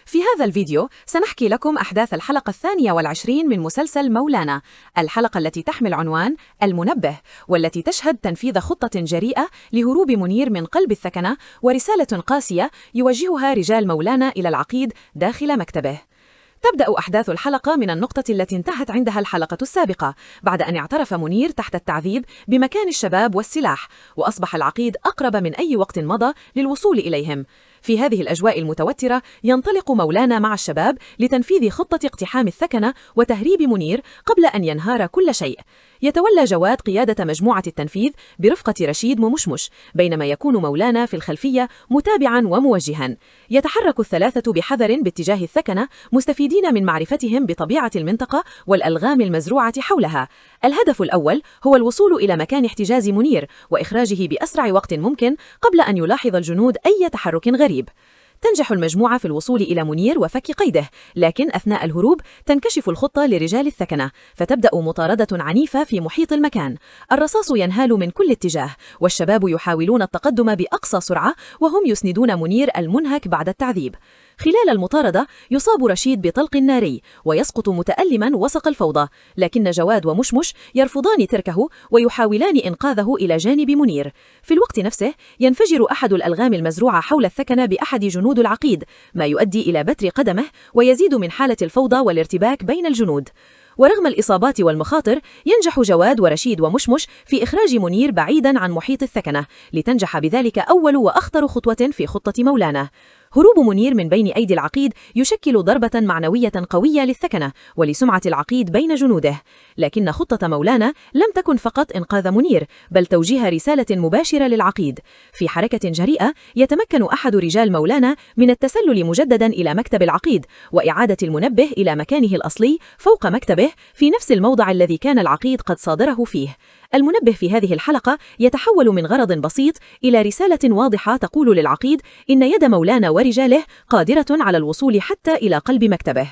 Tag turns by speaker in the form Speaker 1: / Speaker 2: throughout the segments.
Speaker 1: في هذا الفيديو سنحكي لكم أحداث الحلقة 22 من مسلسل مولانا، الحلقة التي تحمل عنوان المنبه، والتي تشهد تنفيذ خطة جريئة لهروب منير من قلب الثكنة ورسالة قاسية يوجهها رجال مولانا إلى العقيد داخل مكتبه. تبدأ أحداث الحلقة من النقطة التي انتهت عندها الحلقة السابقة، بعد أن اعترف منير تحت التعذيب بمكان الشباب والسلاح، وأصبح العقيد أقرب من أي وقت مضى للوصول إليهم. في هذه الأجواء المتوترة ينطلق مولانا مع الشباب لتنفيذ خطة اقتحام الثكنة وتهريب منير قبل أن ينهار كل شيء. يتولى جواد قيادة مجموعة التنفيذ برفقة رشيد ومشمش، بينما يكون مولانا في الخلفية متابعا وموجها. يتحرك الثلاثة بحذر باتجاه الثكنة، مستفيدين من معرفتهم بطبيعة المنطقة والألغام المزروعة حولها. الهدف الأول هو الوصول إلى مكان احتجاز منير وإخراجه بأسرع وقت ممكن قبل أن يلاحظ الجنود أي تحرك غريب. تنجح المجموعة في الوصول إلى منير وفك قيده، لكن أثناء الهروب تنكشف الخطة لرجال الثكنة، فتبدأ مطاردة عنيفة في محيط المكان. الرصاص ينهال من كل اتجاه، والشباب يحاولون التقدم بأقصى سرعة وهم يسندون منير المنهك بعد التعذيب. خلال المطاردة يصاب رشيد بطلق ناري ويسقط متألما وسط الفوضى، لكن جواد ومشمش يرفضان تركه ويحاولان إنقاذه إلى جانب منير. في الوقت نفسه ينفجر أحد الألغام المزروعة حول الثكنة بأحد جنود العقيد، ما يؤدي إلى بتر قدمه ويزيد من حالة الفوضى والارتباك بين الجنود. ورغم الإصابات والمخاطر ينجح جواد ورشيد ومشمش في إخراج منير بعيدا عن محيط الثكنة، لتنجح بذلك أول وأخطر خطوة في خطة مولانا. هروب منير من بين أيدي العقيد يشكل ضربة معنوية قوية للثكنة ولسمعة العقيد بين جنوده، لكن خطة مولانا لم تكن فقط إنقاذ منير، بل توجيه رسالة مباشرة للعقيد. في حركة جريئة يتمكن أحد رجال مولانا من التسلل مجددا إلى مكتب العقيد وإعادة المنبه إلى مكانه الأصلي فوق مكتبه في نفس الموضع الذي كان العقيد قد صادره فيه. المنبه في هذه الحلقة يتحول من غرض بسيط إلى رسالة واضحة تقول للعقيد إن يد مولانا ورجاله قادرة على الوصول حتى إلى قلب مكتبه.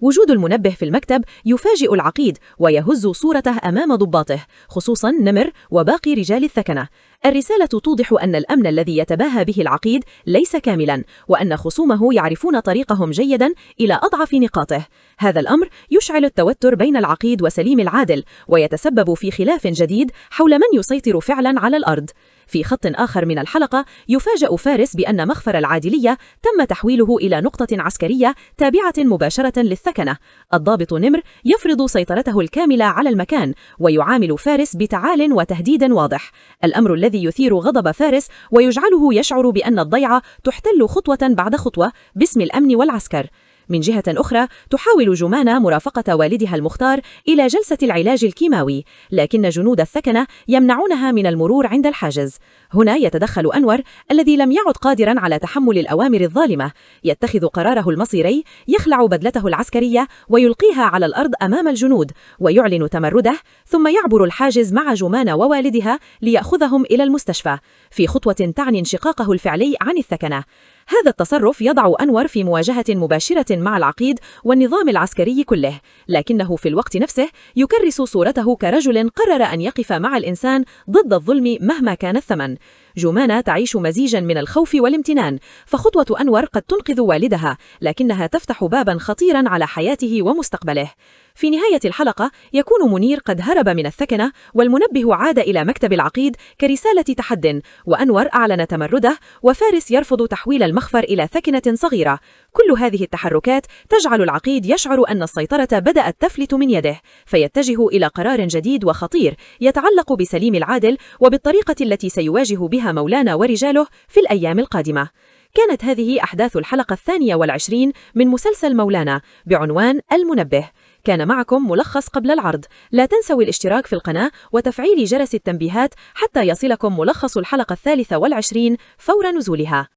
Speaker 1: وجود المنبه في المكتب يفاجئ العقيد ويهز صورته أمام ضباطه، خصوصا نمر وباقي رجال الثكنة. الرسالة توضح أن الأمن الذي يتباهى به العقيد ليس كاملا، وأن خصومه يعرفون طريقهم جيدا إلى أضعف نقاطه. هذا الأمر يشعل التوتر بين العقيد وسليم العادل، ويتسبب في خلاف جديد حول من يسيطر فعلا على الأرض. في خط آخر من الحلقة يفاجأ فارس بأن مخفر العادلية تم تحويله إلى نقطة عسكرية تابعة مباشرة للثكنة. الضابط نمر يفرض سيطرته الكاملة على المكان، ويعامل فارس بتعال وتهديد واضح، الأمر الذي يثير غضب فارس ويجعله يشعر بأن الضيعة تحتل خطوة بعد خطوة باسم الأمن والعسكر. من جهة أخرى تحاول جمانة مرافقة والدها المختار إلى جلسة العلاج الكيماوي، لكن جنود الثكنة يمنعونها من المرور عند الحاجز. هنا يتدخل أنور الذي لم يعد قادرا على تحمل الأوامر الظالمة، يتخذ قراره المصيري، يخلع بدلته العسكرية ويلقيها على الأرض أمام الجنود ويعلن تمرده، ثم يعبر الحاجز مع جمانة ووالدها ليأخذهم إلى المستشفى في خطوة تعني انشقاقه الفعلي عن الثكنة. هذا التصرف يضع أنور في مواجهة مباشرة مع العقيد والنظام العسكري كله، لكنه في الوقت نفسه يكرس صورته كرجل قرر أن يقف مع الإنسان ضد الظلم مهما كان الثمن. جمانة تعيش مزيجا من الخوف والامتنان، فخطوة أنور قد تنقذ والدها، لكنها تفتح بابا خطيرا على حياته ومستقبله. في نهاية الحلقة يكون منير قد هرب من الثكنة، والمنبه عاد إلى مكتب العقيد كرسالة تحد، وأنور أعلن تمرده، وفارس يرفض تحويل المخفر إلى ثكنة صغيرة. كل هذه التحركات تجعل العقيد يشعر أن السيطرة بدأت تفلت من يده، فيتجه إلى قرار جديد وخطير يتعلق بسليم العادل وبالطريقة التي سيواجه بها مولانا ورجاله في الأيام القادمة. كانت هذه أحداث الحلقة 22 من مسلسل مولانا بعنوان المنبه. كان معكم ملخص قبل العرض. لا تنسوا الاشتراك في القناة وتفعيل جرس التنبيهات حتى يصلكم ملخص الحلقة 23 فور نزولها.